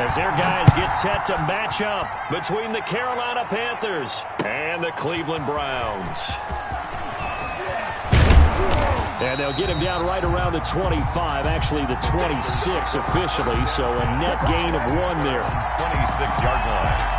As their guys get set to match up between the Carolina Panthers and the Cleveland Browns. And they'll get him down right around the 25, actually the 26 officially, so a net gain of 1 there. 26-yard line.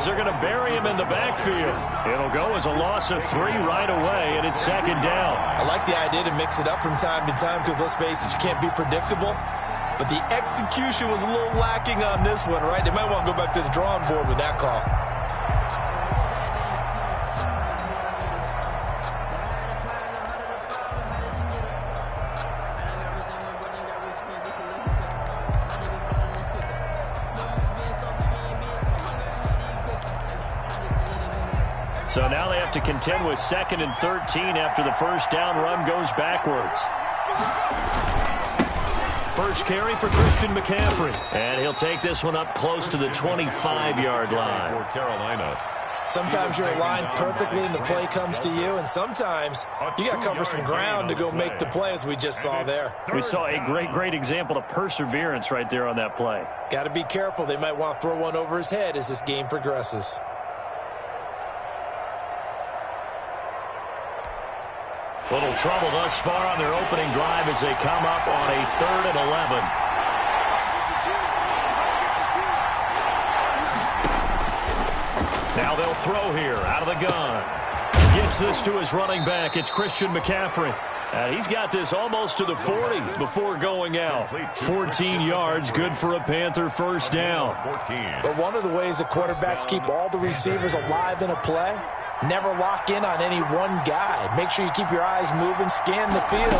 They're going to bury him in the backfield. It'll go as a loss of 3 right away, and it's 2nd down. I like the idea to mix it up from time to time because, let's face it, you can't be predictable. But the execution was a little lacking on this one, right? They might want to go back to the drawing board with that call. So now they have to contend with 2nd and 13 after the first down run goes backwards. First carry for Christian McCaffrey. And he'll take this one up close to the 25-yard line. For Carolina. Sometimes you're aligned perfectly and the play comes to you, and sometimes you got to cover some ground to go make the play, as we just saw there. We saw a great example of perseverance right there on that play. Got to be careful. They might want to throw one over his head as this game progresses. Little trouble thus far on their opening drive as they come up on a 3rd and 11. Now they'll throw here out of the gun. Gets this to his running back. It's Christian McCaffrey. He's got this almost to the 40 before going out. 14 yards, good for a Panther first down. But one of the ways the quarterbacks keep all the receivers alive in a play, never lock in on any one guy. Make sure you keep your eyes moving, scan the field,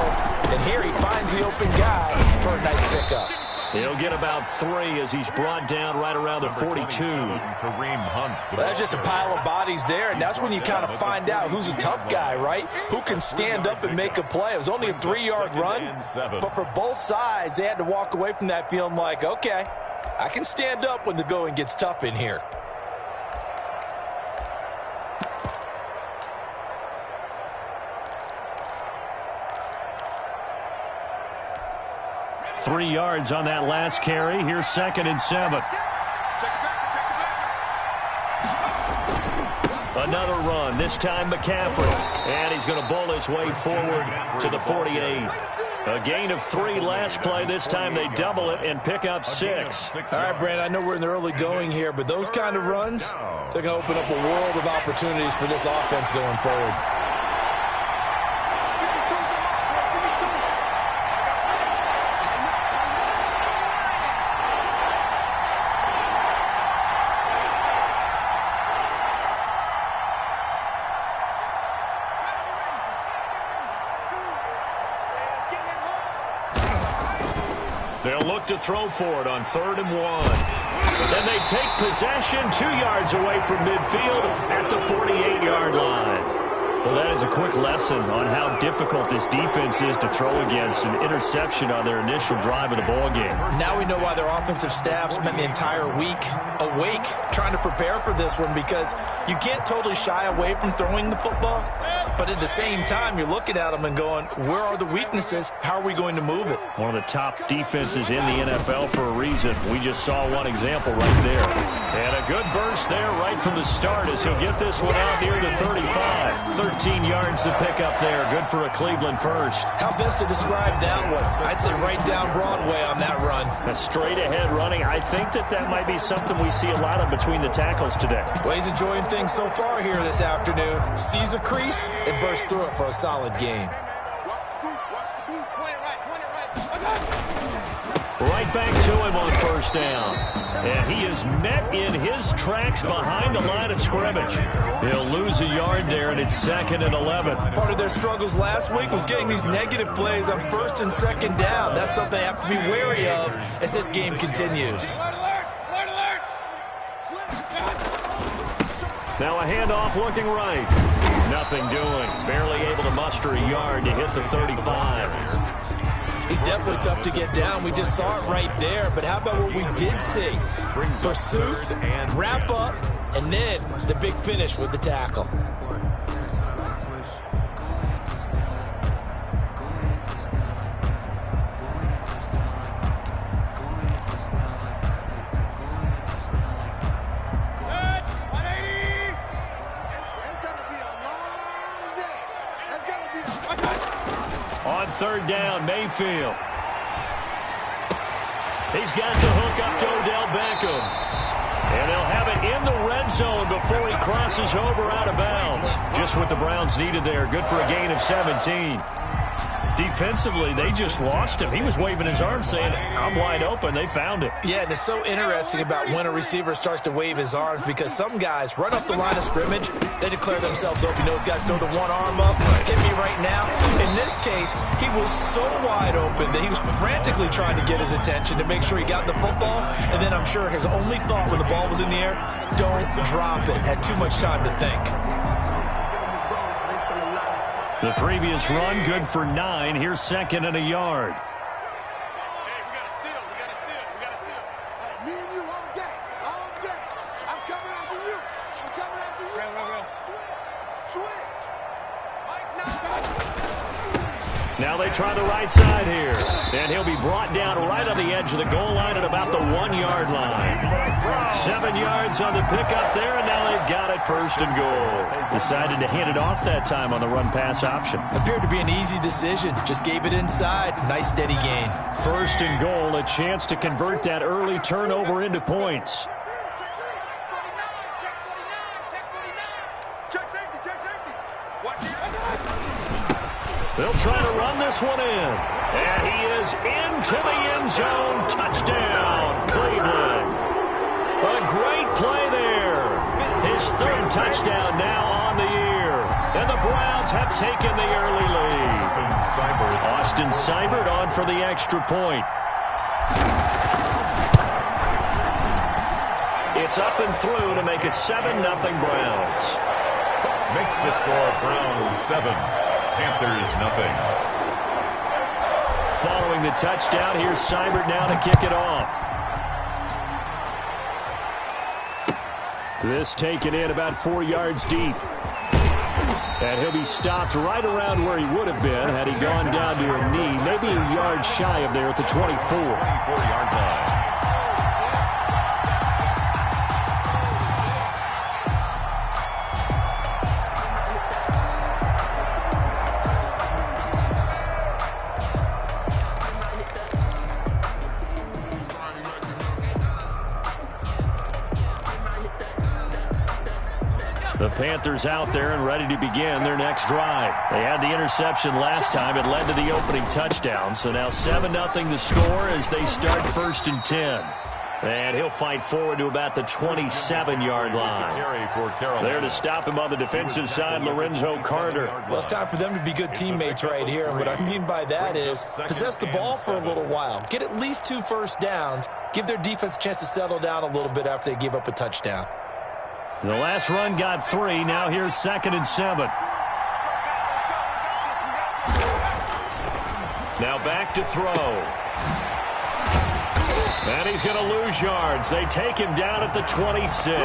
and here he finds the open guy for a nice pickup. He'll get about 3 as he's brought down right around the 42. Well, that's just a pile of bodies there, and that's when you kind of find out who's a tough guy, right? Who can stand up and make a play. It was only a 3-yard run, but for both sides, they had to walk away from that feeling like, okay, I can stand up when the going gets tough in here. Three yards on that last carry. Here's 2nd and 7. Another run, this time McCaffrey. And he's going to bowl his way forward to the 48. A gain of 3 last play. This time they double it and pick up 6. All right, Brand, I know we're in the early going here, but those kind of runs, they're going to open up a world of opportunities for this offense going forward. They'll look to throw for it on 3rd and 1. Then they take possession 2 yards away from midfield at the 48-yard line. Well, that is a quick lesson on how difficult this defense is to throw against. An interception on their initial drive of the ballgame. Now we know why their offensive staff spent the entire week awake trying to prepare for this one, because you can't totally shy away from throwing the football, but at the same time, you're looking at them and going, where are the weaknesses? How are we going to move it? One of the top defenses in the NFL for a reason. We just saw one example right there. And a good burst there right from the start as he'll get this one out near the 35. 13 yards to pick up there. Good for a Cleveland first. How best to describe that one? I'd say right down Broadway on that run. A straight ahead running. I think that might be something we see a lot of between the tackles today. Well, he's enjoying things so far here this afternoon. Sees a crease and bursts through it for a solid game. Right back to him on first down. And he is met in his tracks behind the line of scrimmage. He'll lose a yard there, and it's 2nd and 11. Part of their struggles last week was getting these negative plays on 1st and 2nd down. That's something they have to be wary of as this game continues. Now a handoff looking right. Nothing doing. Barely able to muster a yard to hit the 35. He's definitely tough to get down. We just saw it right there. But how about what we did see? Pursuit, wrap up, and then the big finish with the tackle. On 3rd down, Mayfield. He's got the hook up to Odell Beckham. And they'll have it in the red zone before he crosses over out of bounds. Just what the Browns needed there. Good for a gain of 17. Defensively, they just lost him. He was waving his arms saying, I'm wide open. They found it. Yeah, and it's so interesting about when a receiver starts to wave his arms because some guys run up the line of scrimmage, they declare themselves open. Those guys throw the one arm up, hit me right now. In this case, he was so wide open that he was frantically trying to get his attention to make sure he got the football, and then I'm sure his only thought when the ball was in the air, don't drop it. Had too much time to think. The previous run, good for 9. Here's 2nd and a yard. Hey, we got a seal. We got a seal. We got a seal. Me and you all day. All day. I'm coming after you. I'm coming after you. Real. Switch. Mike, Now they try the right side here. And he'll be brought down right on the edge of the goal line at about the 1-yard line. 7 yards on the pickup there, and now they've got it 1st and goal. Decided to hand it off that time on the run-pass option. Appeared to be an easy decision. Just gave it inside. Nice steady gain. 1st and goal, a chance to convert that early turnover into points. check safety. Watch here. They'll try to run this one in. And he is into the end zone. Touchdown, Cleveland. A great play there. His 3rd touchdown now on the year. And the Browns have taken the early lead. Austin Seibert on for the extra point. It's up and through to make it 7-0 Browns. Makes the score Browns 7, Panthers nothing. Following the touchdown, here's Seibert now to kick it off. This taken in about 4 yards deep. And he'll be stopped right around where he would have been had he gone down to a knee, maybe a yard shy of there at the 24. 24-yard line. The Panthers out there and ready to begin their next drive. They had the interception last time. It led to the opening touchdown. So now 7-0 the score as they start 1st and 10. And he'll fight forward to about the 27-yard line. There to stop him on the defensive side, Lorenzo Carter. Well, it's time for them to be good teammates right here. And what I mean by that is possess the ball for a little while. Get at least 2 first downs. Give their defense a chance to settle down a little bit after they give up a touchdown. The last run got 3. Now here's 2nd and 7. Now back to throw. And he's going to lose yards. They take him down at the 26.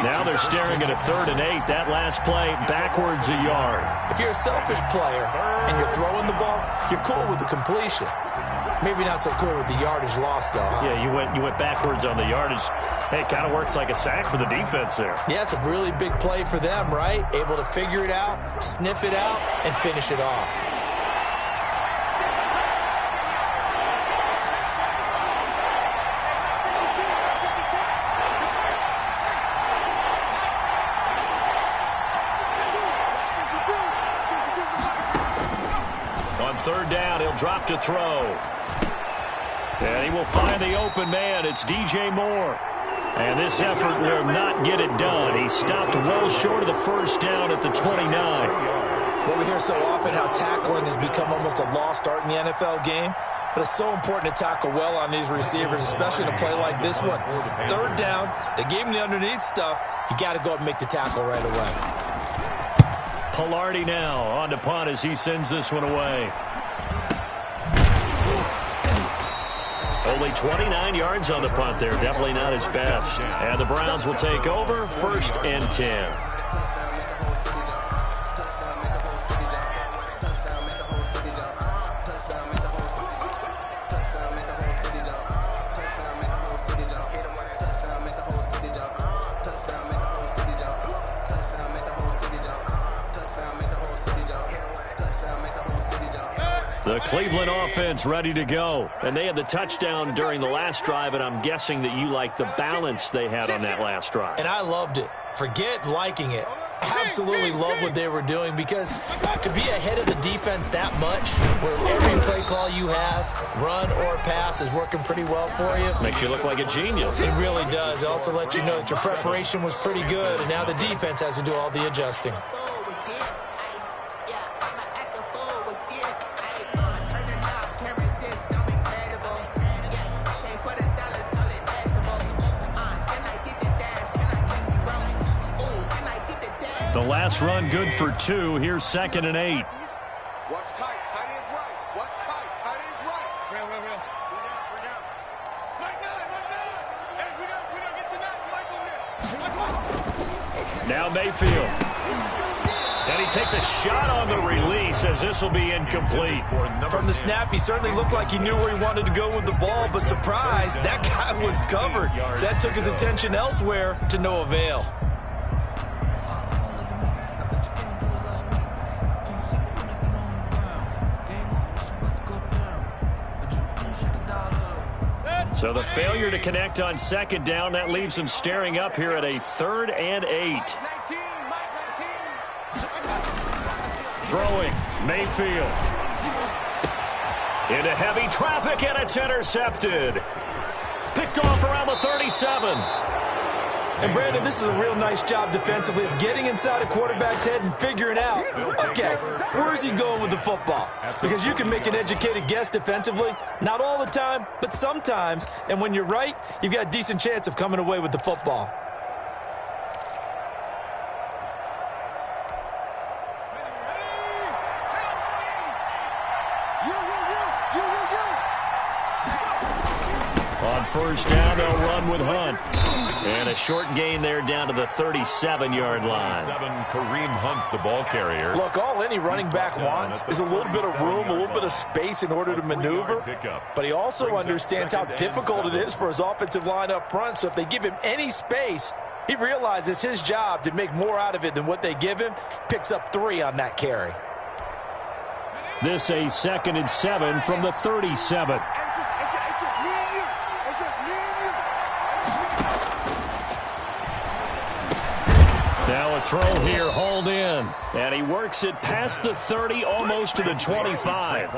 Now they're staring at a 3rd and 8. That last play backwards a yard. If you're a selfish player and you're throwing the ball, you're cool with the completion. Maybe not so cool with the yardage loss, though, huh? Yeah, you went backwards on the yardage. Hey, it kind of works like a sack for the defense there. Yeah, it's a really big play for them, right? Able to figure it out, sniff it out, and finish it off. On 3rd down, he'll drop to throw. And he will find the open man. It's DJ Moore. And this effort will not get it done. He stopped well short of the first down at the 29. Well, we hear so often how tackling has become almost a lost art in the NFL game. But it's so important to tackle well on these receivers, especially in a play like this one. Third down, they gave him the underneath stuff. You got to go up and make the tackle right away. Pilardi now on to punt as he sends this one away. Only 29 yards on the punt there. Definitely not his best. And the Browns will take over, 1st and 10. The Cleveland offense ready to go. And they had the touchdown during the last drive, and I'm guessing that you like the balance they had on that last drive. And I loved it. Forget liking it. Absolutely love what they were doing, because to be ahead of the defense that much, where every play call you have, run or pass, is working pretty well for you. Makes you look like a genius. It really does. It also lets you know that your preparation was pretty good, and now the defense has to do all the adjusting. The last run good for 2. Here's 2nd and 8. Watch tight. Tight ends right. Watch tight. Tight ends right. Real. We're down. Right now. Hey, we gotta get to that. Michael here. Now Mayfield. And he takes a shot on the release as this will be incomplete. From the snap, he certainly looked like he knew where he wanted to go with the ball, but surprise, that guy was covered. So that took his attention elsewhere to no avail. So the failure to connect on 2nd down, that leaves him staring up here at a 3rd and 8. Throwing, Mayfield. Into heavy traffic, and it's intercepted. Picked off around the 37. And, Brandon, this is a real nice job defensively of getting inside a quarterback's head and figuring out, okay, where's he going with the football? Because you can make an educated guess defensively, not all the time, but sometimes. And when you're right, you've got a decent chance of coming away with the football. On 1st down, they'll run with Hunt. And a short gain there down to the 37-yard line. Kareem Hunt, the ball carrier. Look, all any running back wants is a little bit of room, a little bit of space in order to maneuver. But he also understands how difficult it is for his offensive line up front. So if they give him any space, he realizes his job to make more out of it than what they give him. Picks up 3 on that carry. This a 2nd and 7 from the 37. Now a throw here, hauled in. And he works it past the 30, almost to the 25.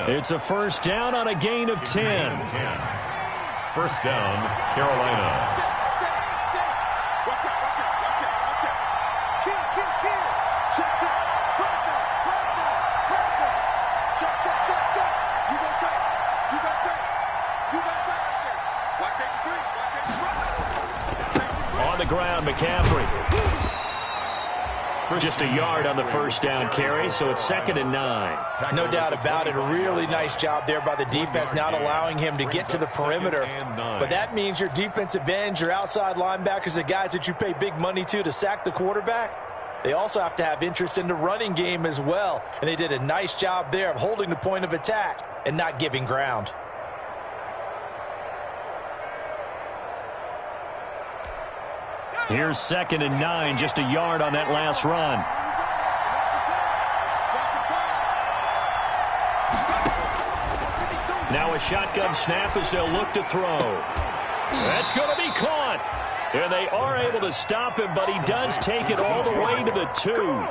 It's a 1st down on a gain of 10. 1st down, Carolina. On the ground, McCaffrey. Just a yard on the 1st down carry, so it's 2nd and 9. No doubt about it. A really nice job there by the defense, not allowing him to get to the perimeter. But that means your defensive ends, your outside linebackers, the guys that you pay big money to sack the quarterback, they also have to have interest in the running game as well. And they did a nice job there of holding the point of attack and not giving ground. Here's 2nd and 9, just a yard on that last run. Now a shotgun snap as they'll look to throw. That's going to be caught. And they are able to stop him, but he does take it all the way to the 2.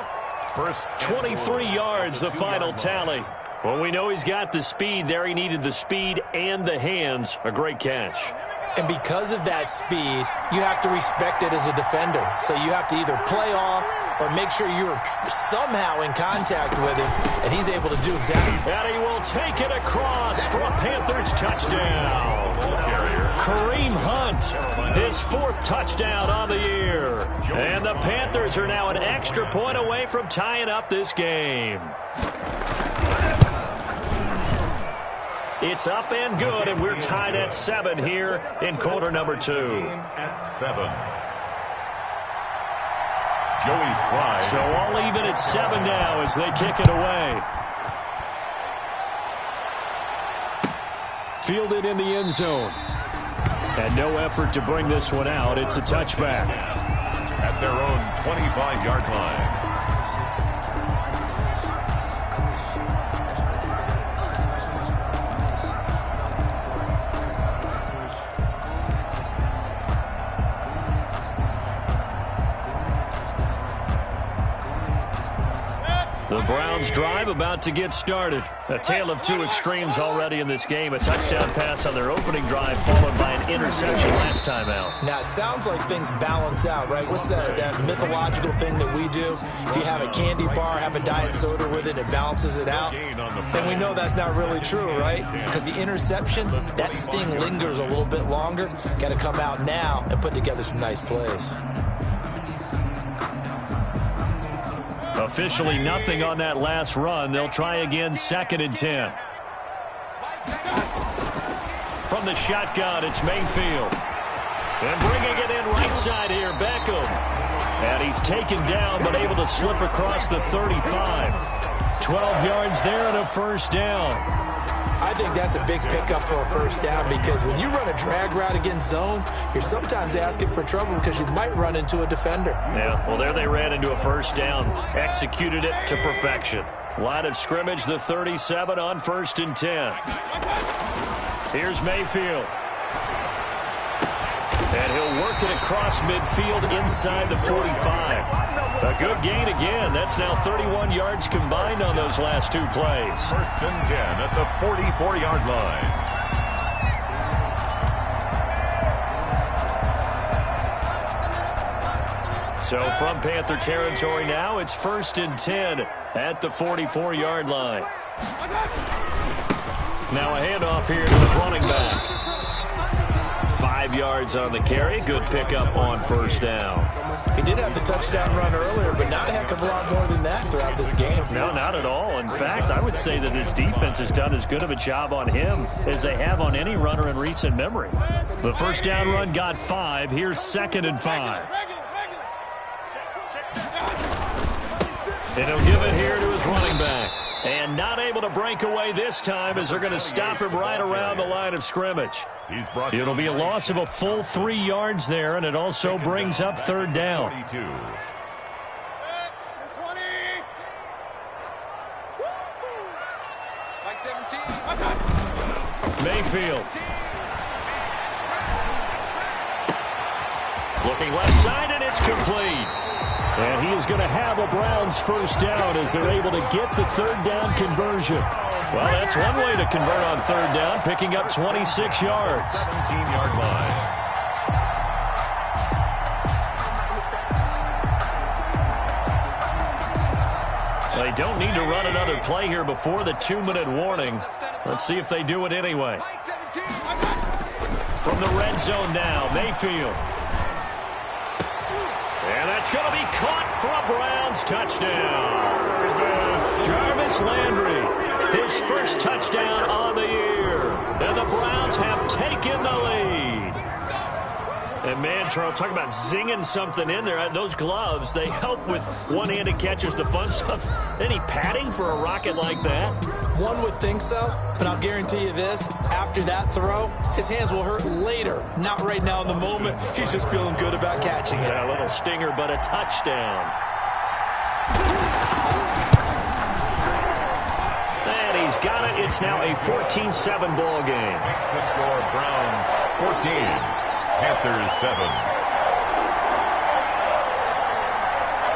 23 yards, the final tally. Well, we know he's got the speed there. He needed the speed and the hands. A great catch. And because of that speed, you have to respect it as a defender. So you have to either play off or make sure you're somehow in contact with him, and he's able to do exactly. And he will take it across for a Panthers touchdown. Kareem Hunt, his 4th touchdown on the year. And the Panthers are now an extra point away from tying up this game. It's up and good, and we're tied at 7 here in quarter number 2. At 7. Joey slides. So all even at 7 now as they kick it away. Fielded in the end zone. And no effort to bring this one out. It's a touchback. At their own 25-yard line. The Browns drive about to get started. A tale of two extremes already in this game. A touchdown pass on their opening drive followed by an interception last time out. Now, it sounds like things balance out, right? What's that mythological thing that we do? If you have a candy bar, have a diet soda with it, it balances it out. And we know that's not really true, right? Because the interception, that sting lingers a little bit longer. Got to come out now and put together some nice plays. Officially nothing on that last run. They'll try again, 2nd and 10. From the shotgun, it's Mayfield. And bringing it in right side here, Beckham. And he's taken down but able to slip across the 35. 12 yards there and a first down. I think that's a big pickup for a first down because when you run a drag route against zone, you're sometimes asking for trouble because you might run into a defender. Yeah, well, there they ran into a first down. Executed it to perfection. Line of scrimmage, the 37 on 1st and 10. Here's Mayfield. And he'll work it across midfield inside the 45. A good gain again. That's now 31 yards combined on those last 2 plays. 1st and 10 at the 44-yard line. So from Panther territory now, it's 1st and 10 at the 44-yard line. Now a handoff here to his running back. 5 yards on the carry. Good pickup on first down. He did have the touchdown run earlier, but not a heck of a lot more than that throughout this game. No, not at all. In fact, I would say that this defense has done as good of a job on him as they have on any runner in recent memory. The first down run got 5. Here's 2nd and 5. And he'll give it here to his running back. And not able to break away this time as they're going to stop him right around the line of scrimmage. It'll be a loss of a full 3 yards there, and it also brings up 3rd down. Mayfield. Looking left side, and it's complete. And he is going to have a Browns first down as they're able to get the 3rd down conversion. Well, that's one way to convert on 3rd down, picking up 26 yards. 17-yard line. They don't need to run another play here before the 2-minute warning. Let's see if they do it anyway. From the red zone now, Mayfield. And that's going to be caught for a Browns touchdown. Jarvis Landry, his first touchdown on the year. And the Browns have taken the lead. And man, Charles, talk about zinging something in there. Those gloves, they help with one-handed catches, the fun stuff. Any padding for a rocket like that? One would think so, but I'll guarantee you this. After that throw, his hands will hurt later. Not right now in the moment. He's just feeling good about catching it. Yeah, a little stinger, but a touchdown. And he's got it. It's now a 14-7 ball game. Makes the score Browns 14. Panthers 7.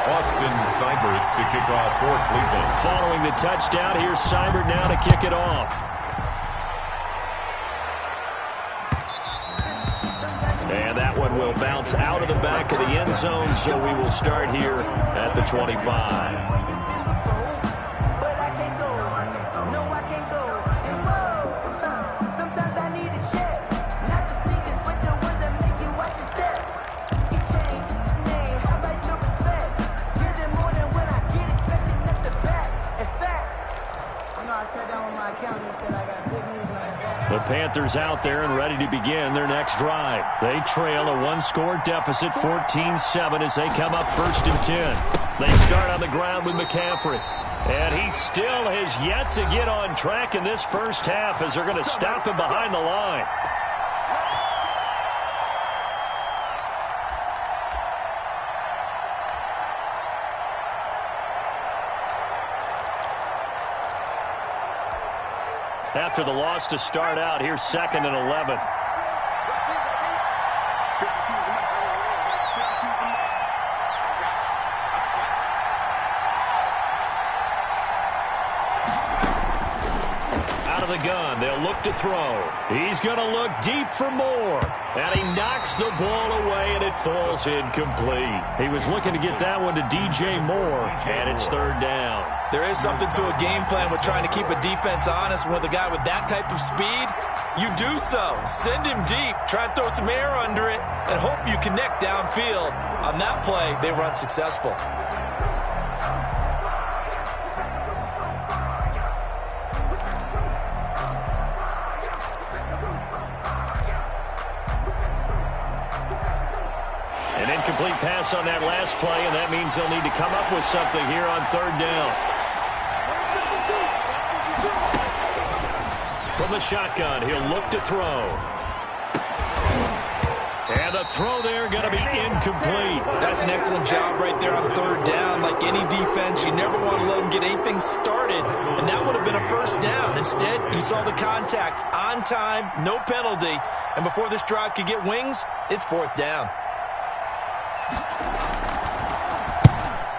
Austin Seibert to kick off for Cleveland. Following the touchdown, here's Seibert now to kick it off. And that one will bounce out of the back of the end zone, so we will start here at the 25. The Panthers out there and ready to begin their next drive. They trail a one-score deficit, 14-7, as they come up 1st and 10. They start on the ground with McCaffrey. And he still has yet to get on track in this first half as they're going to stop him behind the line. After the loss to start out, here's 2nd and 11. Out of the gun, they'll look to throw. He's going to look deep for more. And he knocks the ball away, and it falls incomplete. He was looking to get that one to DJ Moore, and it's 3rd down. There is something to a game plan with trying to keep a defense honest. With a guy with that type of speed, you do so. Send him deep, try and throw some air under it, and hope you connect downfield. On that play, they were unsuccessful. An incomplete pass on that last play, and that means they'll need to come up with something here on 3rd down. From the shotgun, he'll look to throw. And the throw there going to be incomplete. That's an excellent job right there on 3rd down. Like any defense, you never want to let them get anything started, and that would have been a 1st down. Instead, you saw the contact on time, no penalty, and before this drive could get wings, it's 4th down.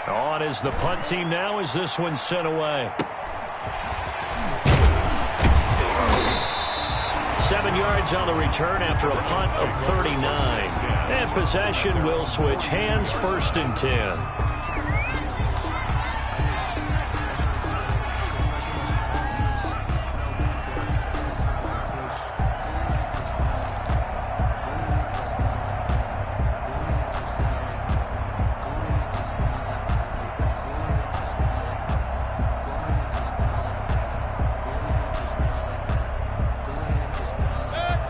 On is the punt team now as this one's sent away. 7 yards on the return after a punt of 39. And possession will switch hands, 1st and 10.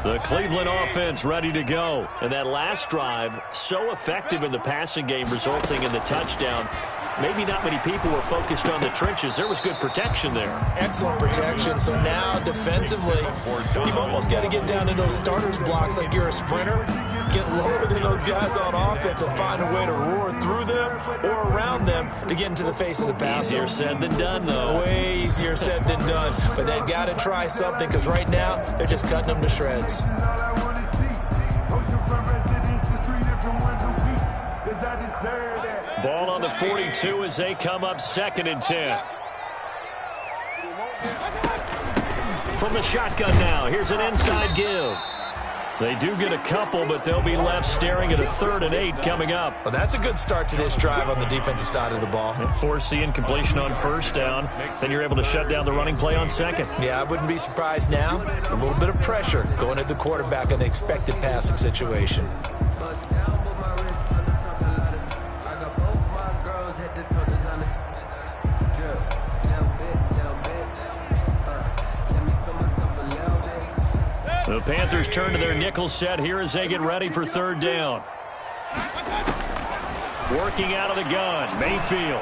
The Cleveland offense ready to go. And that last drive, so effective in the passing game, resulting in the touchdown. Maybe not many people were focused on the trenches. There was good protection there. Excellent protection. So now defensively, you've almost got to get down to those starters blocks like you're a sprinter. Get lower than those guys on offense and find a way to roar through them or around them to get into the face of the passer. Easier said than done, though. Way easier said than done. But they've got to try something because right now they're just cutting them to shreds. Ball on the 42 as they come up 2nd and 10. From the shotgun now, here's an inside give. They do get a couple, but they'll be left staring at a 3rd and 8 coming up. Well, that's a good start to this drive on the defensive side of the ball. Force the incompletion on 1st down. Then you're able to shut down the running play on 2nd. Yeah, I wouldn't be surprised now. A little bit of pressure going at the quarterback in an expected passing situation. The Panthers turn to their nickel set here as they get ready for 3rd down. Working out of the gun, Mayfield.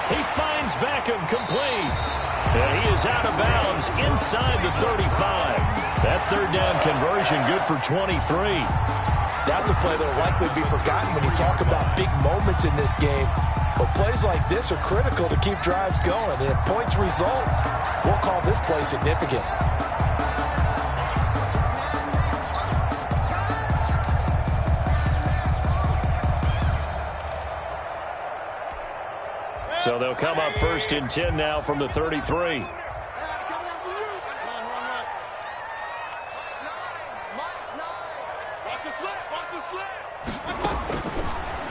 He finds Beckham complete. And he is out of bounds inside the 35. That 3rd down conversion good for 23. That's a play that will likely be forgotten when you talk about big moments in this game. But plays like this are critical to keep drives going. And if points result, we'll call this play significant. So they'll come up 1st and 10 now from the 33.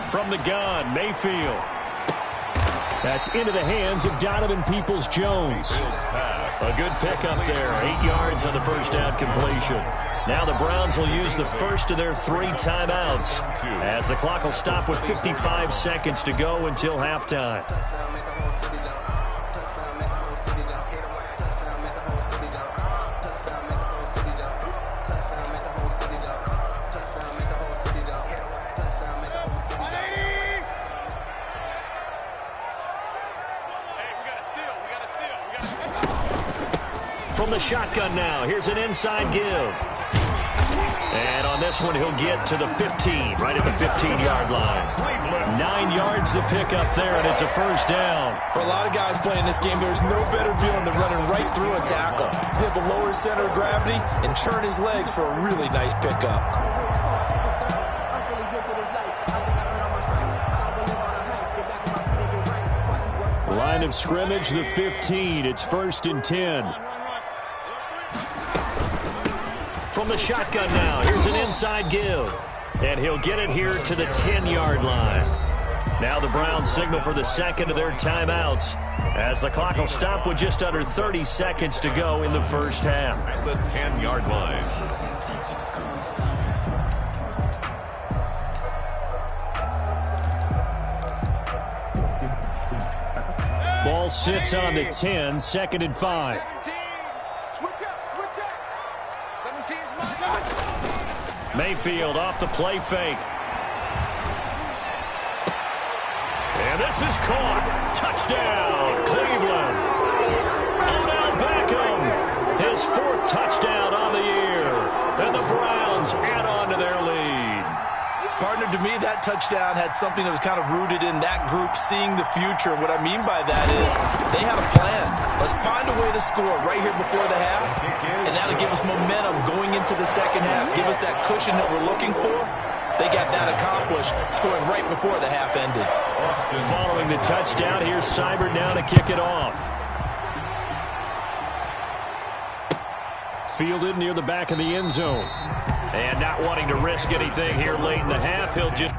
From the gun, Mayfield. That's into the hands of Donovan Peoples-Jones. A good pickup there. 8 yards on the first down completion. Now the Browns will use the first of their 3 timeouts as the clock will stop with 55 seconds to go until halftime. From the shotgun now, here's an inside give. And on this one, he'll get to the 15, right at the 15-yard line. 9 yards to pick up there, and it's a first down. For a lot of guys playing this game, there's no better feeling than running right through a tackle. He's able to lower his center of gravity and churn his legs for a really nice pickup. Line of scrimmage, the 15. It's 1st and 10. From the shotgun now, here's an inside give. And he'll get it here to the 10-yard line. Now the Browns signal for the second of their timeouts as the clock will stop with just under 30 seconds to go in the first half. At the 10-yard line. Ball sits on the 10, 2nd and 5. Mayfield off the play fake. And this is caught. Touchdown, Cleveland. Odell Beckham, his 4th touchdown on the year. And the Browns add on to their lead. Partner, to me, that touchdown had something that was kind of rooted in that group seeing the future. What I mean by that is they had a plan. Let's find a way to score right here before the half, and that'll give us momentum going into the second half, give us that cushion that we're looking for. They got that accomplished, scoring right before the half ended. Following the touchdown, here's Seibert now to kick it off. Fielded near the back of the end zone. And not wanting to risk anything here late in the half, he'll just...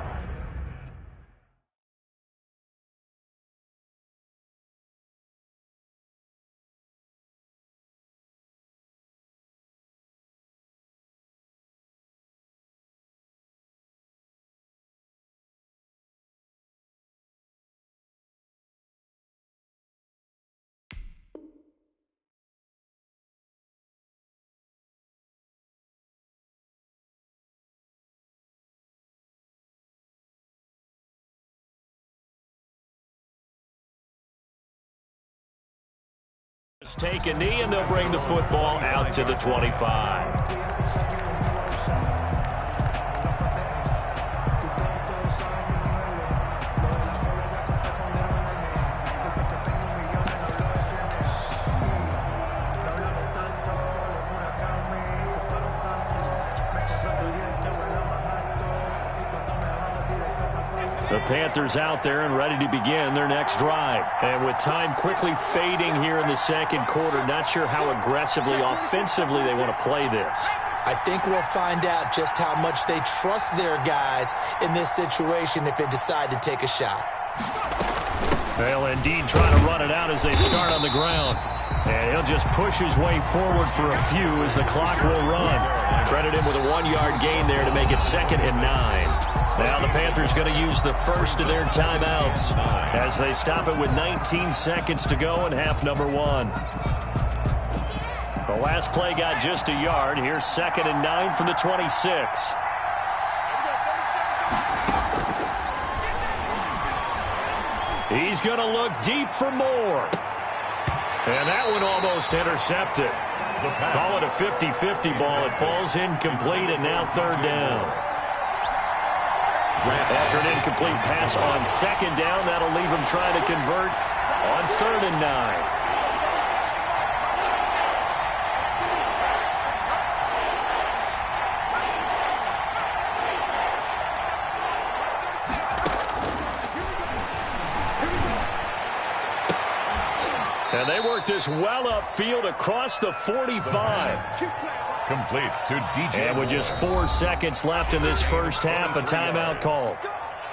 take a knee, and they'll bring the football out to the 25. The Panthers out there and ready to begin their next drive. And with time quickly fading here in the second quarter, not sure how aggressively, offensively they want to play this. I think we'll find out just how much they trust their guys in this situation if they decide to take a shot. They'll indeed try to run it out as they start on the ground. And he'll just push his way forward for a few as the clock will run. Credit him with a 1-yard gain there to make it 2nd and 9. Now the Panthers going to use the first of their timeouts as they stop it with 19 seconds to go in half number 1. The last play got just a yard. Here's 2nd and 9 from the 26. He's going to look deep for more. And that one almost intercepted. Call it a 50-50 ball. It falls incomplete, and now 3rd down. After an incomplete pass on 2nd down, that'll leave him trying to convert on 3rd and 9. take this well upfield across the 45. Complete to DJ. And with just 4 seconds left in this first half, a timeout call.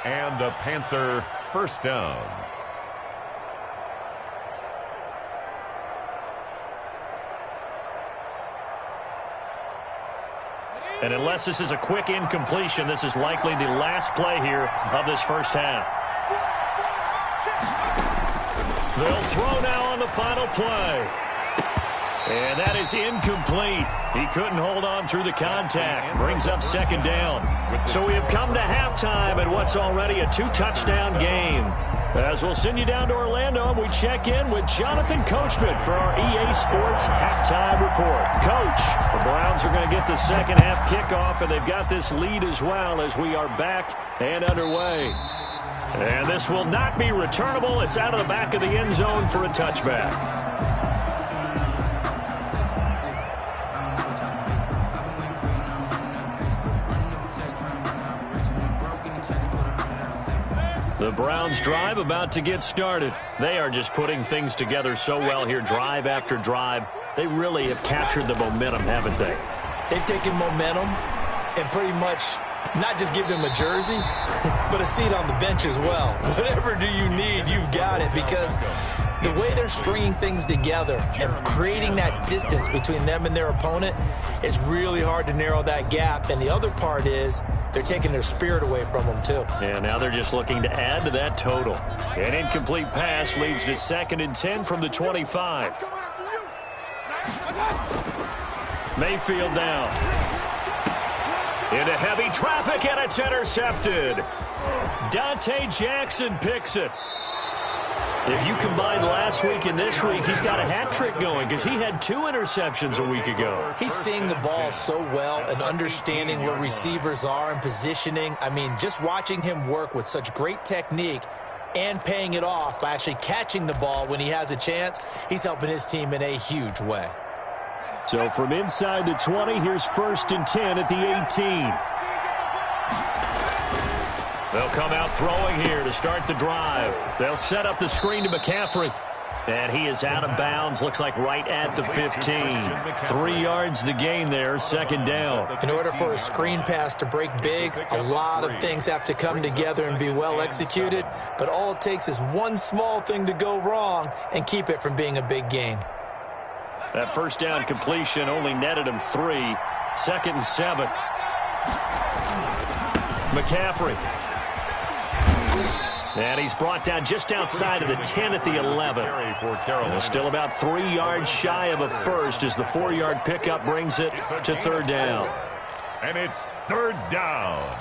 And a Panther first down. And unless this is a quick incompletion, this is likely the last play here of this first half. They'll throw now on the final play. And that is incomplete. He couldn't hold on through the contact. Brings up second down. So we have come to halftime in what's already a 2-touchdown game. As we'll send you down to Orlando, and we check in with Jonathan Coachman for our EA Sports Halftime Report. Coach, the Browns are going to get the second half kickoff, and they've got this lead as well as we are back and underway. And this will not be returnable. It's out of the back of the end zone for a touchback. The Browns drive about to get started. They are just putting things together so well here, drive after drive. They really have captured the momentum, haven't they? They've taken momentum and pretty much not just give him a jersey, but a seat on the bench as well. Whatever do you need, you've got it, because the way they're stringing things together and creating that distance between them and their opponent, it's really hard to narrow that gap. And the other part is they're taking their spirit away from them, too. And now they're just looking to add to that total. An incomplete pass leads to 2nd and 10 from the 25. Mayfield down. Into heavy traffic, and it's intercepted. Dante Jackson picks it. If you combine last week and this week, he's got a hat trick going because he had 2 interceptions a week ago. He's seeing the ball so well and understanding where receivers are and positioning. I mean, just watching him work with such great technique and paying it off by actually catching the ball when he has a chance, he's helping his team in a huge way. So from inside the 20, here's 1st and 10 at the 18. They'll come out throwing here to start the drive. They'll set up the screen to McCaffrey. And he is out of bounds, looks like right at the 15. 3 yards the gain there, 2nd down. In order for a screen pass to break big, a lot of things have to come together and be well executed. But all it takes is one small thing to go wrong and keep it from being a big gain. That first down completion only netted him 3. 2nd and 7. McCaffrey. And he's brought down just outside of the 10 at the 11. Still about 3 yards shy of a first as the 4-yard pickup brings it to 3rd down. And it's 3rd down.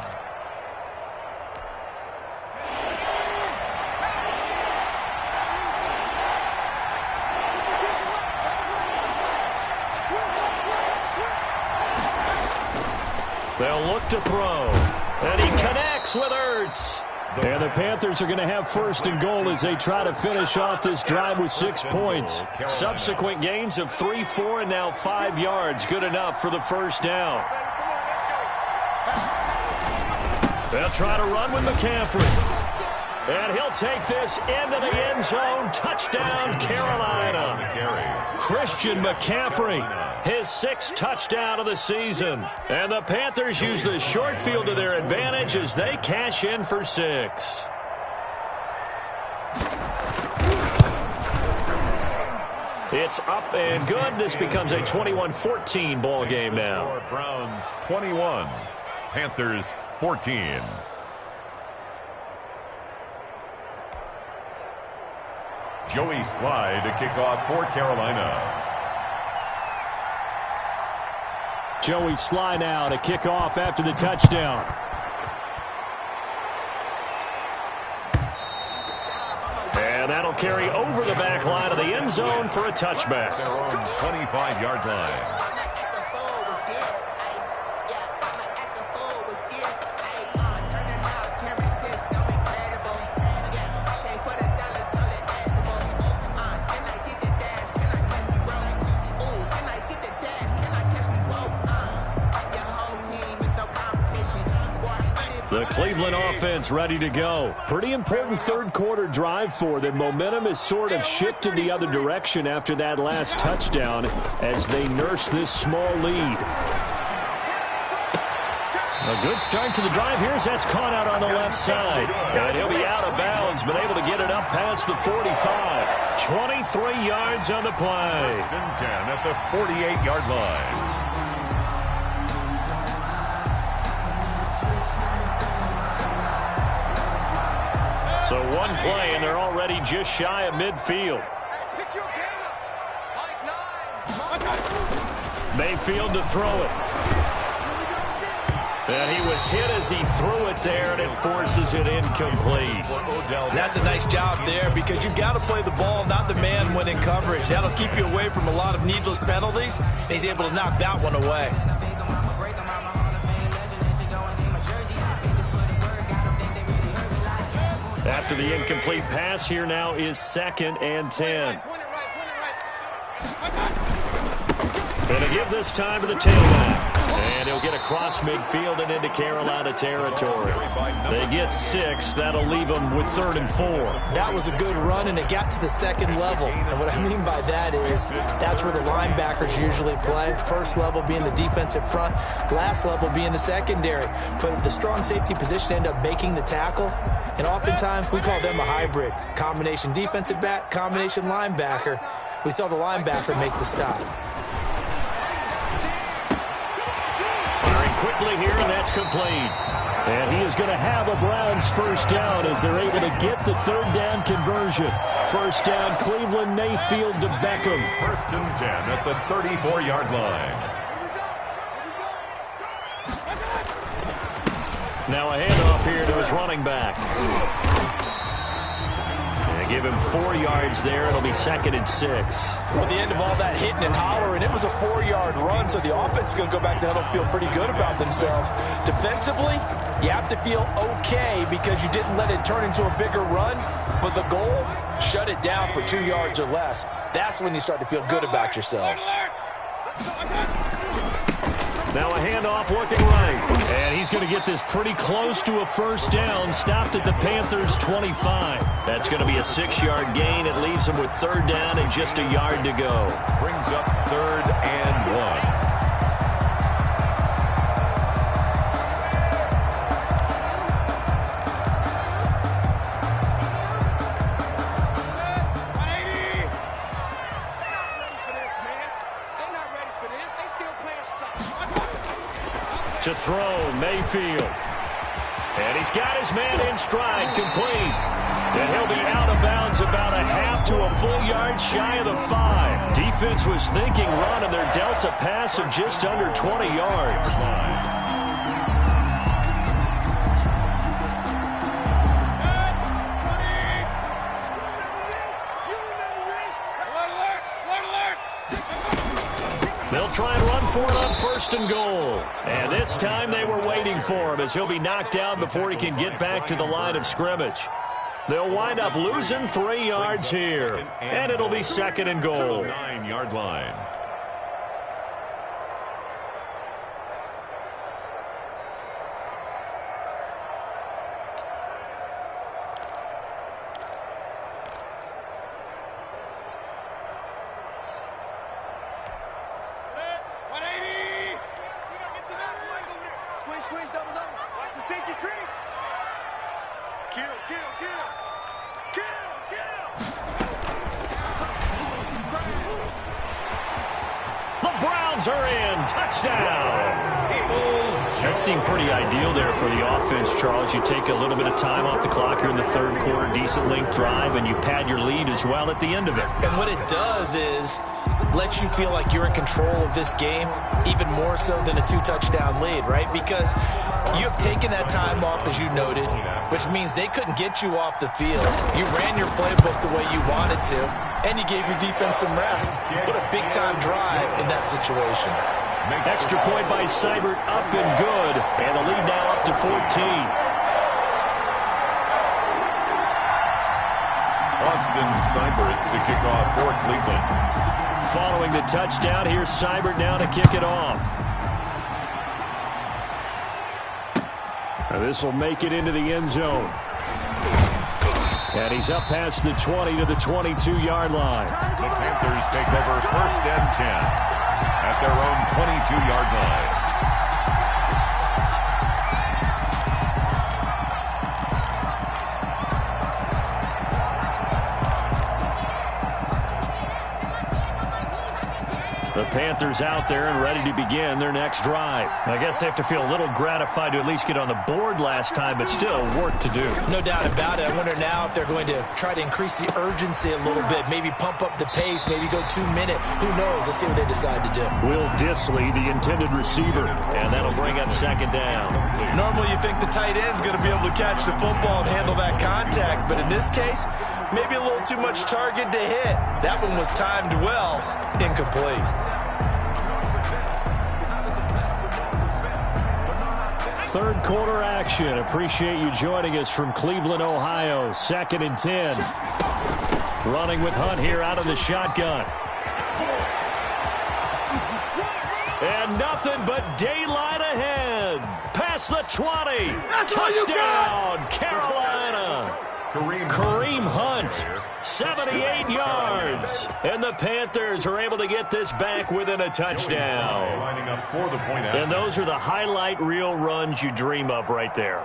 They'll look to throw. And he connects with Ertz. And the Panthers are going to have 1st and goal as they try to finish off this drive with 6 points. Subsequent gains of 3, 4, and now 5 yards. Good enough for the first down. They'll try to run with McCaffrey. And he'll take this into the end zone. Touchdown, Carolina. Christian McCaffrey, his 6th touchdown of the season. And the Panthers use the short field to their advantage as they cash in for 6. It's up and good. This becomes a 21-14 ball game now. Browns 21, Panthers 14. Joey Sly to kick off for Carolina. Joey Sly now to kick off after the touchdown. And that'll carry over the back line of the end zone for a touchback. Their own 25-yard line. The Cleveland offense ready to go. Pretty important third-quarter drive for them. Momentum has sort of shifted the other direction after that last touchdown as they nurse this small lead. A good start to the drive. Here's that's caught out on the left side. And he'll be out of bounds, but able to get it up past the 45. 23 yards on the play. 1st and 10 at the 48-yard line. So one play, and they're already just shy of midfield. Mayfield to throw it. And he was hit as he threw it there, and it forces it incomplete. That's a nice job there because you've got to play the ball, not the man when in coverage. That'll keep you away from a lot of needless penalties, and he's able to knock that one away. After the incomplete pass, here now is 2nd and 10. And to give this time to the tailback. And he'll get across midfield and into Carolina territory. They get 6. That'll leave them with 3rd and 4. That was a good run, and it got to the second level. And what I mean by that is that's where the linebackers usually play. First level being the defensive front, last level being the secondary. But the strong safety position end up making the tackle. And oftentimes we call them a hybrid. Combination defensive back, combination linebacker. We saw the linebacker make the stop. Firing quickly here, and that's complete. And he is going to have a Browns first down as they're able to get the 3rd down conversion. First down, Cleveland, Mayfield to Beckham. 1st and 10 at the 34-yard line. Now a handoff here to his running back. And give him 4 yards there. It'll be 2nd and 6. Well, at the end of all that hitting and hollering, it was a 4-yard run, so the offense is going to go back to huddle and feel pretty good about themselves. Defensively, you have to feel okay because you didn't let it turn into a bigger run, but the goal, shut it down for 2 yards or less. That's when you start to feel good about yourselves. Now a handoff looking right. And he's going to get this pretty close to a first down. Stopped at the Panthers' 25. That's going to be a 6-yard gain. It leaves him with 3rd down and just a yard to go. Brings up 3rd and 1. To throw, Mayfield. And he's got his man in stride, complete. And he'll be out of bounds about a half to a full yard shy of the 5. Defense was thinking run, and they're dealt a pass of just under 20 yards. They'll try and run for it on 1st and goal. And this time they were waiting for him as he'll be knocked down before he can get back to the line of scrimmage. They'll wind up losing 3 yards here. And it'll be 2nd and goal. 9-yard line. Are in. Touchdown. That seemed pretty ideal there for the offense, Charles. You take a little bit of time off the clock here in the 3rd quarter, decent length drive, and you pad your lead as well at the end of it. And what it does is let you feel like you're in control of this game, even more so than a 2-touchdown lead, right? Because you have taken that time off, as you noted, which means they couldn't get you off the field. You ran your playbook the way you wanted to, and you gave your defense some rest. What a big-time drive in that situation. Extra point by Seibert, up and good, and the lead now up to 14. Austin Seibert to kick off for Cleveland. Following the touchdown, here's Seibert now to kick it off. This will make it into the end zone. And he's up past the 20 to the 22-yard line. The Panthers take over 1st and 10 at their own 22-yard line. The Panthers out there and ready to begin their next drive. I guess they have to feel a little gratified to at least get on the board last time, but still work to do. No doubt about it. I wonder now if they're going to try to increase the urgency a little bit, maybe pump up the pace, maybe go 2-minute. Who knows? Let's see what they decide to do. Will Disley, the intended receiver, and that'll bring up 2nd down. Normally you think the tight end's going to be able to catch the football and handle that contact, but in this case, maybe a little too much target to hit. That one was timed well, incomplete. Third quarter action. Appreciate you joining us from Cleveland, Ohio. 2nd and 10. Running with Hunt here out of the shotgun. And nothing but daylight ahead. Past the 20. Touchdown, Carolina. Kareem Hunt, 78 yards. And the Panthers are able to get this back within a touchdown. And those are the highlight reel runs you dream of right there.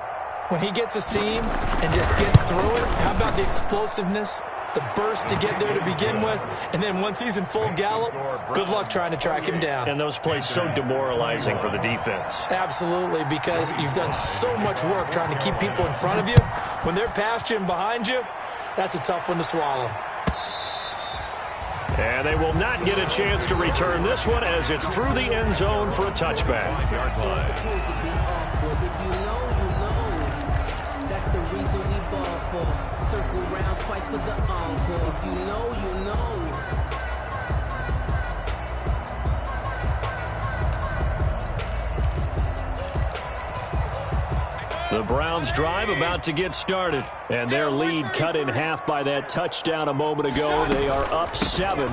When he gets a seam and just gets through it, how about the explosiveness, the burst to get there to begin with, and then once he's in full gallop, good luck trying to track him down. And those plays so demoralizing for the defense. Absolutely, because you've done so much work trying to keep people in front of you. When they're past you and behind you, that's a tough one to swallow. And they will not get a chance to return this one as it's through the end zone for a touchback. That's the reason we ball for. Circle round twice for the encore. If you know, you know. The Browns drive about to get started, and their lead cut in half by that touchdown a moment ago. They are up 7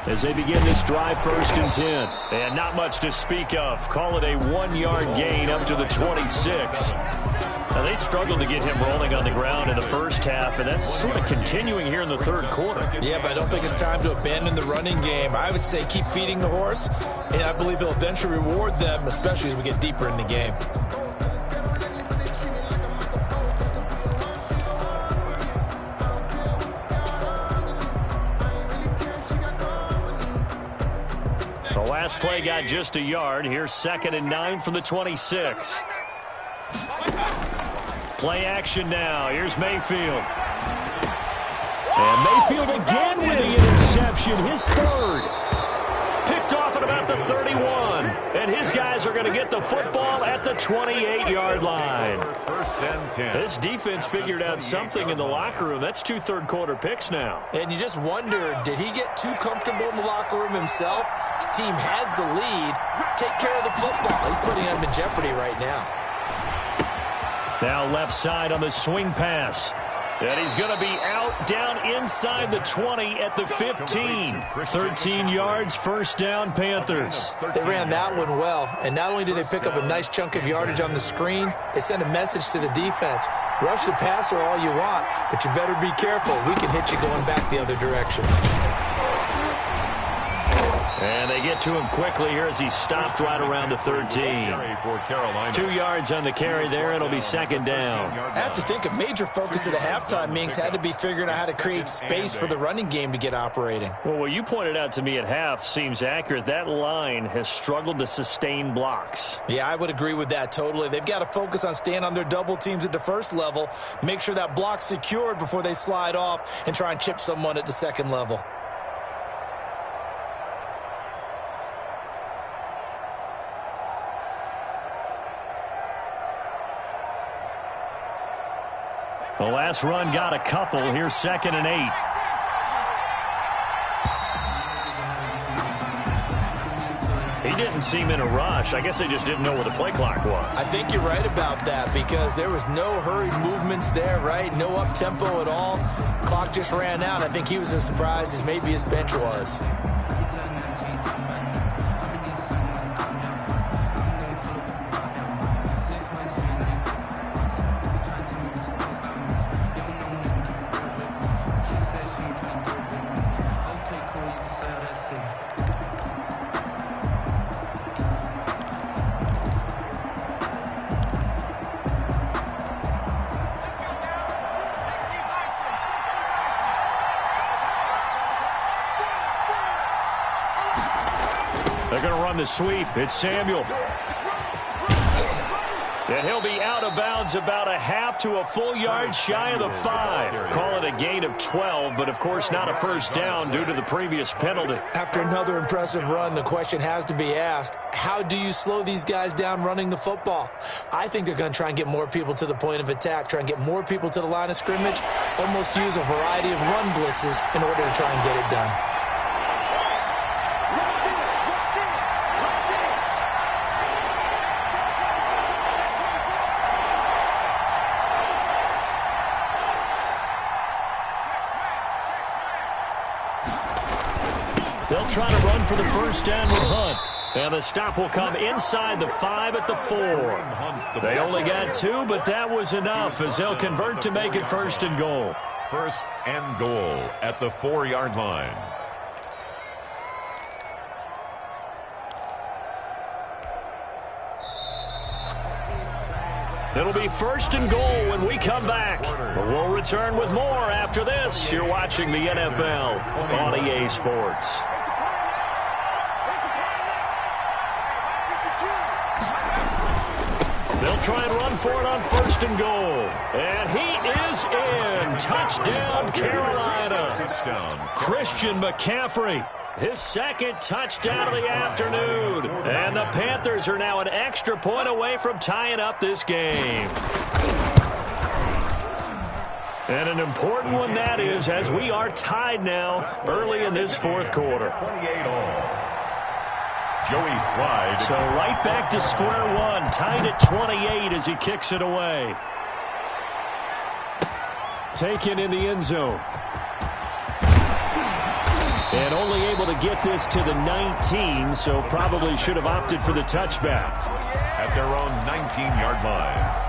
as they begin this drive 1st and 10. And not much to speak of. Call it a 1-yard gain up to the 26. Now, they struggled to get him rolling on the ground in the first half, and that's sort of continuing here in the third quarter. Yeah, but I don't think it's time to abandon the running game. I would say keep feeding the horse, and I believe he'll eventually reward them, especially as we get deeper in the game. The last play got just a yard. Here's 2nd and 9 from the 26. Play action now. Here's Mayfield. And Mayfield again with the interception. His 3rd. Picked off at about the 31. And his guys are going to get the football at the 28-yard line. 1st and 10. This defense figured out something in the locker room. That's 2 third-quarter picks now. And you just wonder, did he get too comfortable in the locker room himself? His team has the lead. Take care of the football. He's putting them in jeopardy right now. Now left side on the swing pass. And he's going to be out down inside the 20 at the 15. 13 yards, 1st down, Panthers. They ran that one well. And not only did they pick up a nice chunk of yardage on the screen, they sent a message to the defense. Rush the passer all you want, but you better be careful. We can hit you going back the other direction. And they get to him quickly here as he stopped right around the 13. 2 yards on the carry there. It'll be 2nd down. I have to think a major focus of the halftime meetings had to be figuring out how to create space for the running game to get operating. Well, what you pointed out to me at half seems accurate. That line has struggled to sustain blocks. Yeah, I would agree with that totally. They've got to focus on staying on their double teams at the first level, make sure that block's secured before they slide off and try and chip someone at the second level. The last run got a couple. Here's 2nd and 8. He didn't seem in a rush. I guess they just didn't know where the play clock was. I think you're right about that because there was no hurried movements there, right? No up-tempo at all. Clock just ran out. I think he was as surprised as maybe his bench was. They're going to run the sweep. It's Samuel. And he'll be out of bounds about a half to a full yard shy of the 5. Call it a gain of 12, but of course not a first down due to the previous penalty. After another impressive run, the question has to be asked, how do you slow these guys down running the football? I think they're going to try and get more people to the point of attack, try and get more people to the line of scrimmage, almost use a variety of run blitzes in order to try and get it done. They'll try to run for the first down with Hunt. And the stop will come inside the 5 at the 4. They only got 2, but that was enough as they'll convert to make it first and goal. First and goal at the 4-yard line. It'll be first and goal when we come back. But we'll return with more after this. You're watching the NFL on EA Sports. They'll try and run for it on first and goal. And he is in. Touchdown, Carolina. Christian McCaffrey. His second touchdown of the afternoon. And the Panthers are now an extra point away from tying up this game. And an important one that is, as we are tied now early in this fourth quarter. 28 all. Joey Slide. So right back to square one, tied at 28 as he kicks it away. Taken in the end zone. And only able to get this to the 19, so probably should have opted for the touchback. At their own 19-yard line.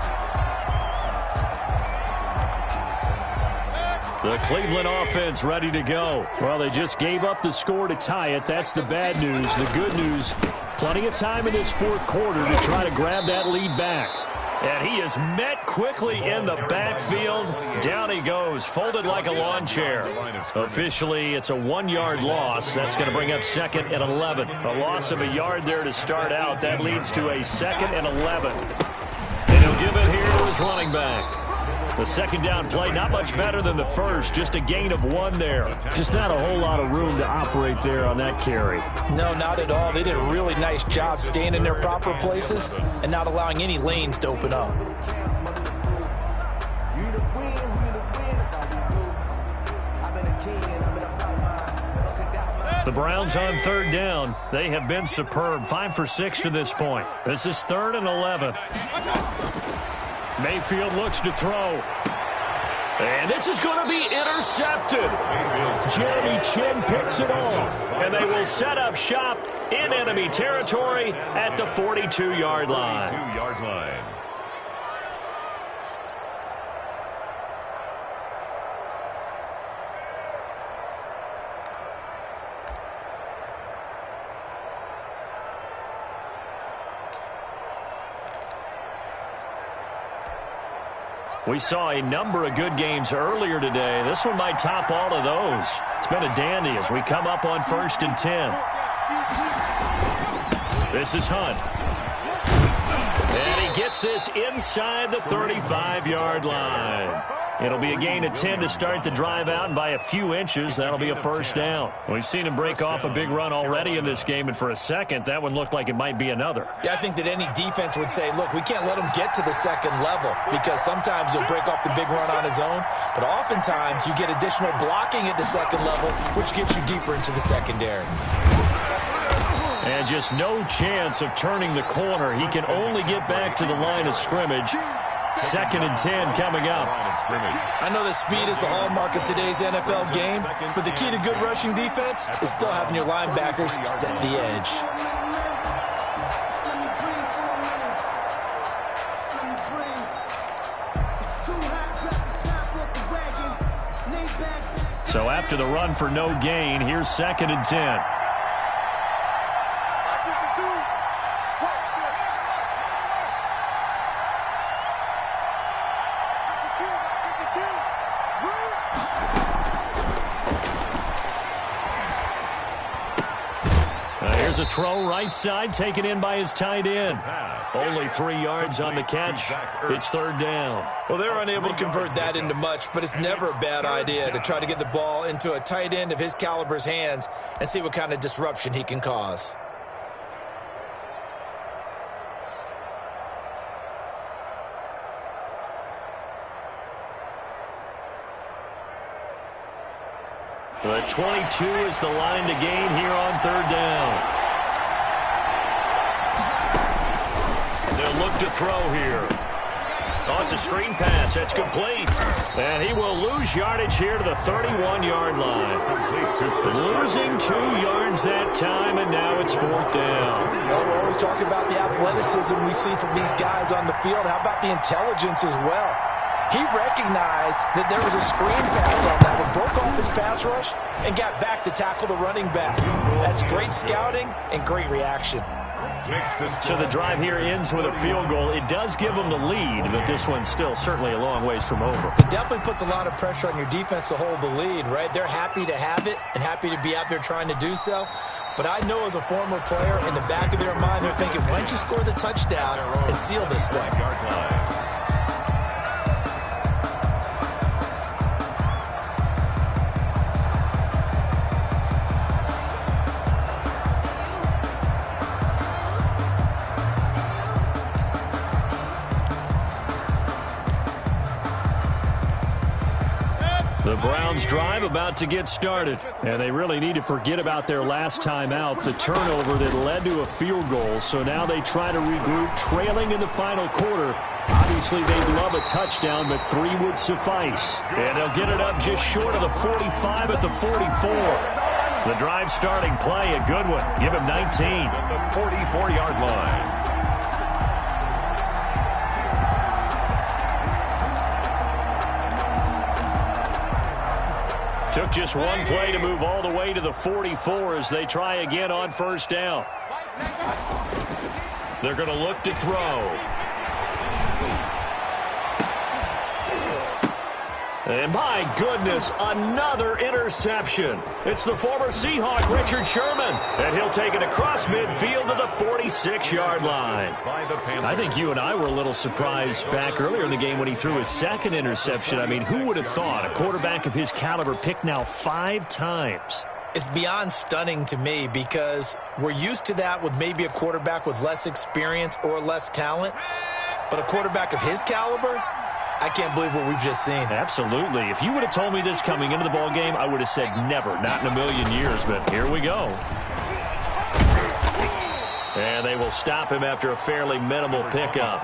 The Cleveland offense ready to go. Well, they just gave up the score to tie it. That's the bad news. The good news, plenty of time in this fourth quarter to try to grab that lead back. And he is met quickly in the backfield. Down he goes, folded like a lawn chair. Officially, it's a 1-yard loss. That's going to bring up second and 11. A loss of a yard there to start out. That leads to a second and 11. And he'll give it here to his running back. The second down play, not much better than the first. Just a gain of 1 there. Just not a whole lot of room to operate there on that carry. No, not at all. They did a really nice job staying in their proper places and not allowing any lanes to open up. The Browns on third down. They have been superb. 5 for 6 to this point. This is 3rd and 11. Mayfield looks to throw. And this is going to be intercepted. Jeremy Chin picks it off. And they will set up shop in enemy territory at the 42-yard line. 42-yard line. We saw a number of good games earlier today. This one might top all of those. It's been a dandy as we come up on 1st and 10. This is Hunt. And he gets this inside the 35-yard line. It'll be a gain of 10 to start the drive out, and by a few inches, that'll be a first down. We've seen him break off a big run already in this game, and for a second, that one looked like it might be another. Yeah, I think that any defense would say, look, we can't let him get to the second level because sometimes he'll break off the big run on his own, but oftentimes you get additional blocking at the second level, which gets you deeper into the secondary. And just no chance of turning the corner. He can only get back to the line of scrimmage. 2nd and 10 coming up. I know that speed is the hallmark of today's NFL game, but the key to good rushing defense is still having your linebackers set the edge. So after the run for no gain, here's 2nd and 10. Here's a throw right side, taken in by his tight end. Only 3 yards on the catch. It's third down. Well, they're unable to convert that into much, but it's never a bad idea to try to get the ball into a tight end of his caliber's hands and see what kind of disruption he can cause. The 22 is the line to gain here on third down. They'll look to throw here. Oh, it's a screen pass. That's complete. And he will lose yardage here to the 31-yard line. Losing 2 yards that time, and now it's fourth down. Well, we're always talking about the athleticism we see from these guys on the field. How about the intelligence as well? He recognized that there was a screen pass on that one, broke off his pass rush, and got back to tackle the running back. That's great scouting and great reaction. So the drive here ends with a field goal. It does give them the lead, but this one's still certainly a long ways from over. It definitely puts a lot of pressure on your defense to hold the lead, right? They're happy to have it and happy to be out there trying to do so. But I know as a former player, in the back of their mind, they're thinking, why don't you score the touchdown and seal this thing? The Browns drive about to get started, and they really need to forget about their last time out, the turnover that led to a field goal. So now they try to regroup, trailing in the final quarter. Obviously, they'd love a touchdown, but 3 would suffice. And they'll get it up just short of the 45 at the 44. The drive starting play, a good one. Give him 19. At the 44-yard line. Took just one play to move all the way to the 44 as they try again on first down. They're going to look to throw. And my goodness, another interception. It's the former Seahawk, Richard Sherman. And he'll take it across midfield to the 46-yard line. I think you and I were a little surprised back earlier in the game when he threw his second interception. I mean, who would have thought a quarterback of his caliber picked now 5 times? It's beyond stunning to me because we're used to that with maybe a quarterback with less experience or less talent. But a quarterback of his caliber, I can't believe what we've just seen. Absolutely. If you would have told me this coming into the ball game, I would have said never, not in a million years, but here we go. And they will stop him after a fairly minimal pickup.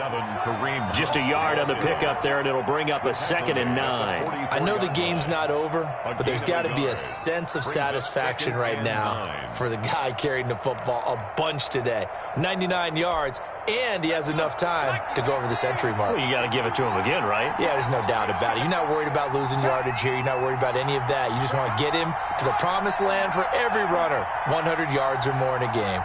Just a yard on the pickup there, and it'll bring up a 2nd and 9. I know the game's not over, but there's got to be a sense of satisfaction right now for the guy carrying the football a bunch today. 99 yards, and he has enough time to go over the century mark. Well, you got to give it to him again, right? Yeah, there's no doubt about it. You're not worried about losing yardage here. You're not worried about any of that. You just want to get him to the promised land for every runner, 100 yards or more in a game.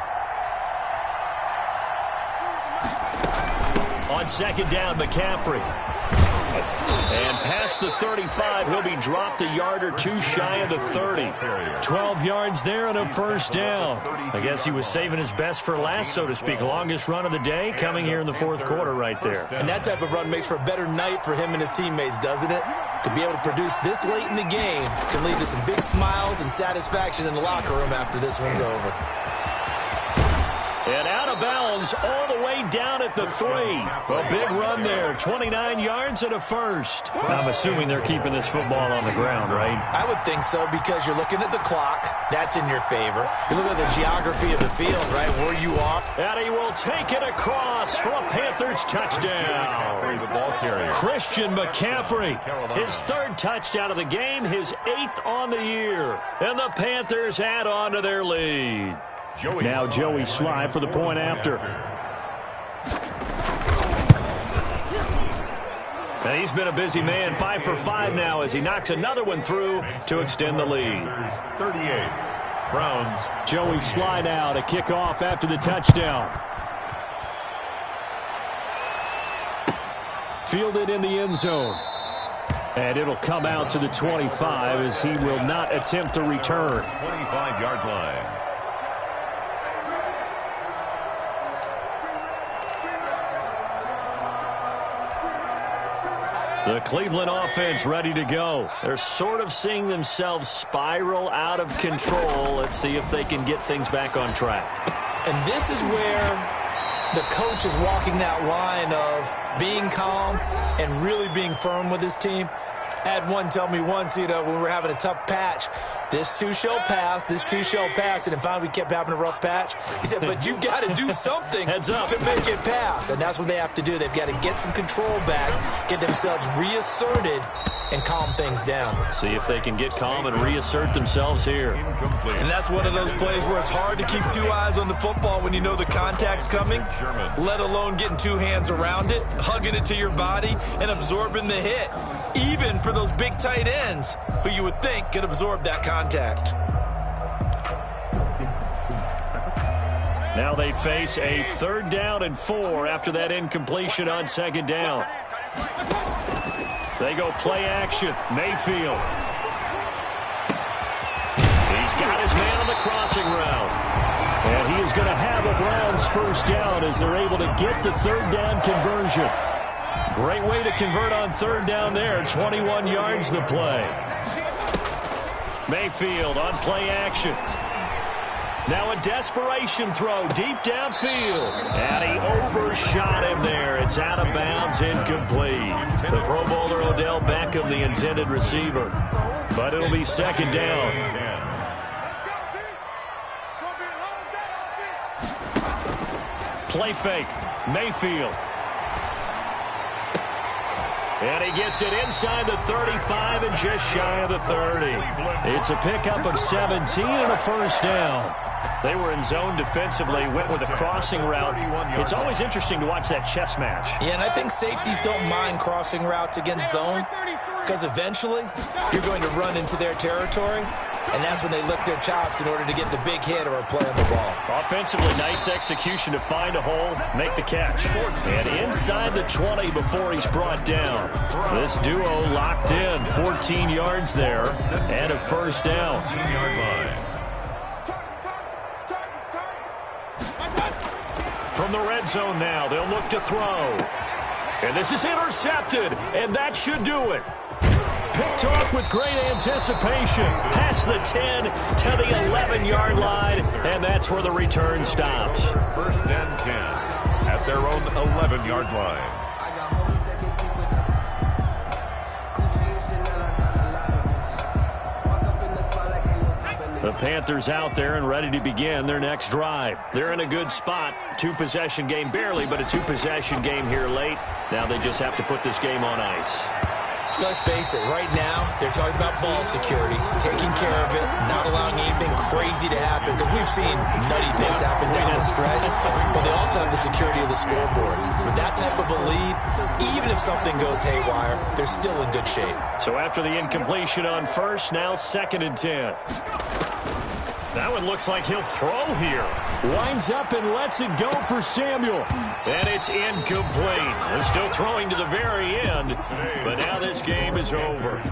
On second down, McCaffrey. And past the 35, he'll be dropped a yard or 2 shy of the 30. 12 yards there and a first down. I guess he was saving his best for last, so to speak. Longest run of the day coming here in the fourth quarter right there. And that type of run makes for a better night for him and his teammates, doesn't it? To be able to produce this late in the game can lead to some big smiles and satisfaction in the locker room after this one's over. And out of bounds all the way down at the 3. A big run there, 29 yards and a first. I'm assuming they're keeping this football on the ground, right? I would think so because you're looking at the clock. That's in your favor. You look at the geography of the field, right, where you are. And he will take it across for a Panthers touchdown. The ball carrier. Christian McCaffrey, his 3rd touchdown of the game, his 8th on the year. And the Panthers add on to their lead. Now Joey Sly for the point after. And he's been a busy man, 5 for 5 now as he knocks another one through to extend the lead. 38. Browns. Joey Sly now to kick off after the touchdown. Fielded in the end zone. And it'll come out to the 25 as he will not attempt to return. 25-yard line. The Cleveland offense ready to go. They're sort of seeing themselves spiral out of control. Let's see if they can get things back on track. And this is where the coach is walking that line of being calm and really being firm with his team. I had one tell me once, when we were having a tough patch, this too shall pass, this too shall pass. And finally we kept having a rough patch. He said, but you've got to do something to make it pass. And that's what they have to do. They've got to get some control back, get themselves reasserted, and calm things down. See if they can get calm and reassert themselves here. And that's one of those plays where it's hard to keep two eyes on the football when you know the contact's coming, let alone getting two hands around it, hugging it to your body, and absorbing the hit. Even for those big tight ends who you would think could absorb that contact. Now they face a 3rd down and 4 after that incompletion on 2nd down. They go play action. Mayfield. He's got his man on the crossing route. And he is going to have a Browns 1st down as they're able to get the 3rd down conversion. Great way to convert on 3rd down there. 21 yards the play. Mayfield on play action. Now a desperation throw deep downfield. And he overshot him there. It's out of bounds, incomplete. The Pro Bowler Odell Beckham, the intended receiver. But it'll be 2nd down. Play fake. Mayfield. And he gets it inside the 35 and just shy of the 30. It's a pickup of 17 and a 1st down. They were in zone defensively, went with a crossing route. It's always interesting to watch that chess match. Yeah, and I think safeties don't mind crossing routes against zone because eventually you're going to run into their territory, and that's when they lick their chops in order to get the big hit or a play on the ball. Offensively, nice execution to find a hole, make the catch. And inside the 20 before he's brought down. This duo locked in, 14 yards there, and a 1st down. 15-yard line. From the red zone now, they'll look to throw. And this is intercepted, and that should do it. Picked off with great anticipation. Past the 10 to the 11-yard line, and that's where the return stops. 1st and 10 at their own 11-yard line. The Panthers out there and ready to begin their next drive. They're in a good spot. 2-possession game barely, but a 2-possession game here late. Now they just have to put this game on ice. Let's face it, right now, they're talking about ball security, taking care of it, not allowing anything crazy to happen, because we've seen nutty things happen down the stretch, but they also have the security of the scoreboard. With that type of a lead, even if something goes haywire, they're still in good shape. So after the incompletion on 1st, now 2nd and 10. That one looks like he'll throw here. Winds up and lets it go for Samuel. And it's incomplete. They're still throwing to the very end, but now this game is over.